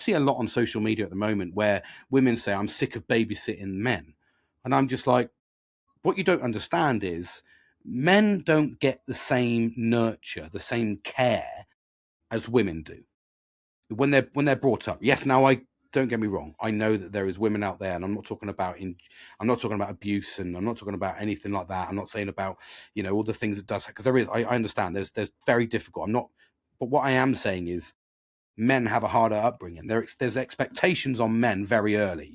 see a lot on social media at the moment where women say, I'm sick of babysitting men. And I'm just like, what you don't understand is men don't get the same nurture, the same care as women do when they're brought up. Yes, now I don't get me wrong. I know that there is women out there, and I'm not talking about abuse, and I'm not talking about anything like that. I'm not saying about all the things it does, because there is. I understand there's very difficult. I'm not, but what I am saying is men have a harder upbringing. There's expectations on men very early.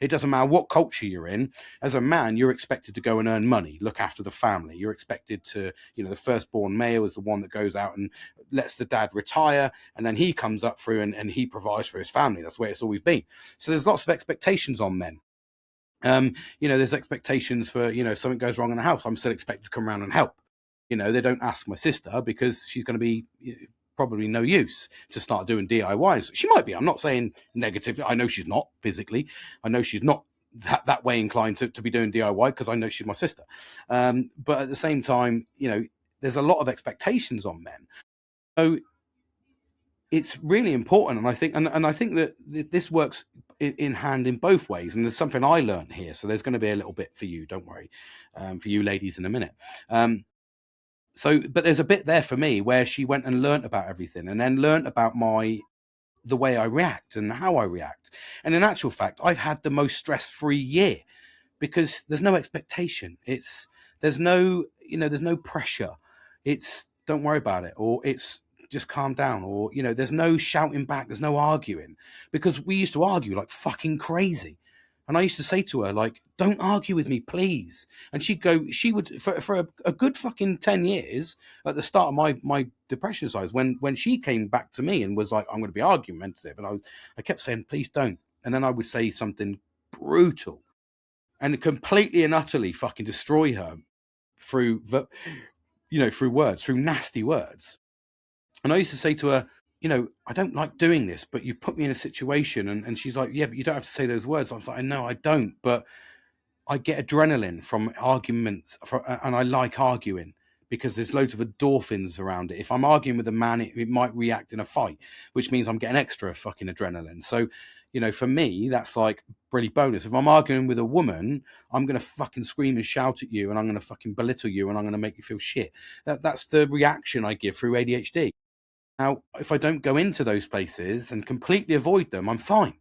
It doesn't matter what culture you're in. As a man, you're expected to go and earn money, look after the family. You're expected to, the firstborn male is the one that goes out and lets the dad retire, and then he comes up through and he provides for his family. That's the way it's always been. So there's lots of expectations on men. There's expectations for, if something goes wrong in the house, I'm still expected to come around and help. They don't ask my sister because she's going to be probably no use to start doing DIYs. She might be. I'm not saying negative. I know she's not physically. I know she's not that way inclined to be doing DIY because I know she's my sister. But at the same time, there's a lot of expectations on men. So it's really important. And I think that this works in hand in both ways. And there's something I learned here. So there's going to be a little bit for you. Don't worry. For you ladies in a minute. But there's a bit there for me where she went and learnt about everything, and then learnt about the way I react and how I react. And in actual fact, I've had the most stress-free year because there's no expectation. There's no pressure. It's don't worry about it, or it's just calm down, or there's no shouting back, there's no arguing, because we used to argue like fucking crazy. And I used to say to her, like, don't argue with me, please. And she would, for a good fucking 10 years, at the start of my depression size, when she came back to me and was like, I'm going to be argumentative. And I kept saying, please don't. And then I would say something brutal and completely and utterly fucking destroy her through words, through nasty words. And I used to say to her, I don't like doing this, but you put me in a situation. And she's like, yeah, but you don't have to say those words. I was like, no, I don't. But I get adrenaline from arguments, and I like arguing because there's loads of endorphins around it. If I'm arguing with a man, it might react in a fight, which means I'm getting extra fucking adrenaline. So, for me, that's like really bonus. If I'm arguing with a woman, I'm going to fucking scream and shout at you, and I'm going to fucking belittle you, and I'm going to make you feel shit. That's the reaction I give through ADHD. Now, if I don't go into those places and completely avoid them, I'm fine.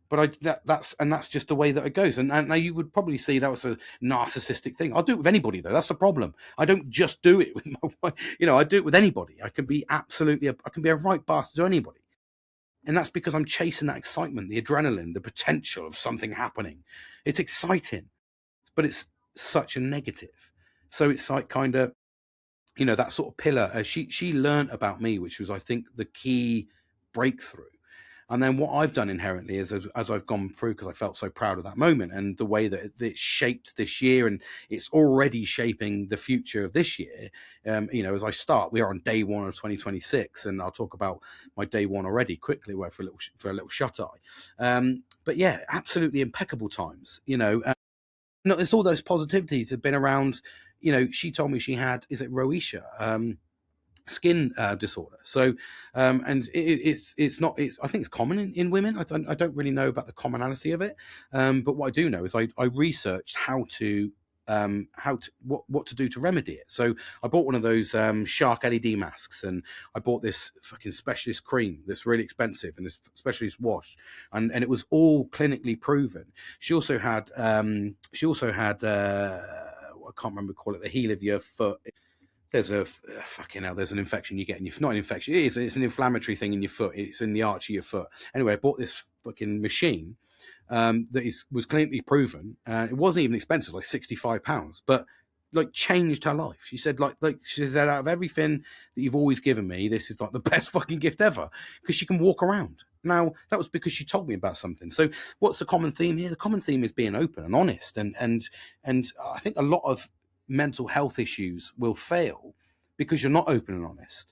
But that's just the way that it goes. And now you would probably see that was a narcissistic thing. I'll do it with anybody, though. That's the problem. I don't just do it with my wife. I do it with anybody. I can be a right bastard to anybody. And that's because I'm chasing that excitement, the adrenaline, the potential of something happening. It's exciting, but it's such a negative. So it's like kind of, that sort of pillar. She learned about me, which was, I think, the key breakthrough. And then what I've done inherently is, as I've gone through, because I felt so proud of that moment and the way that it shaped this year, and it's already shaping the future of this year. As I start, we are on day one of 2026, and I'll talk about my day one already quickly, for a little shut eye. But yeah, absolutely impeccable times. It's all those positivities have been around. She told me she had, is it rosacea? Skin disorder. So and it's not, I think it's common in women. I don't really know about the commonality of it, but what I do know is I researched what to do to remedy it. So I bought one of those shark LED masks, and I bought this fucking specialist cream that's really expensive, and this specialist wash, and it was all clinically proven. She also had I can't remember call it, the heel of your foot. There's there's an infection you get in your, not an infection, it's an inflammatory thing in your foot. It's in the arch of your foot. Anyway, I bought this fucking machine that was clinically proven. It wasn't even expensive, like £65, but like changed her life. She said, like she said, out of everything that you've always given me, this is like the best fucking gift ever, because she can walk around. Now, that was because she told me about something. So what's the common theme here? The common theme is being open and honest. And I think a lot of mental health issues will fail because you're not open and honest.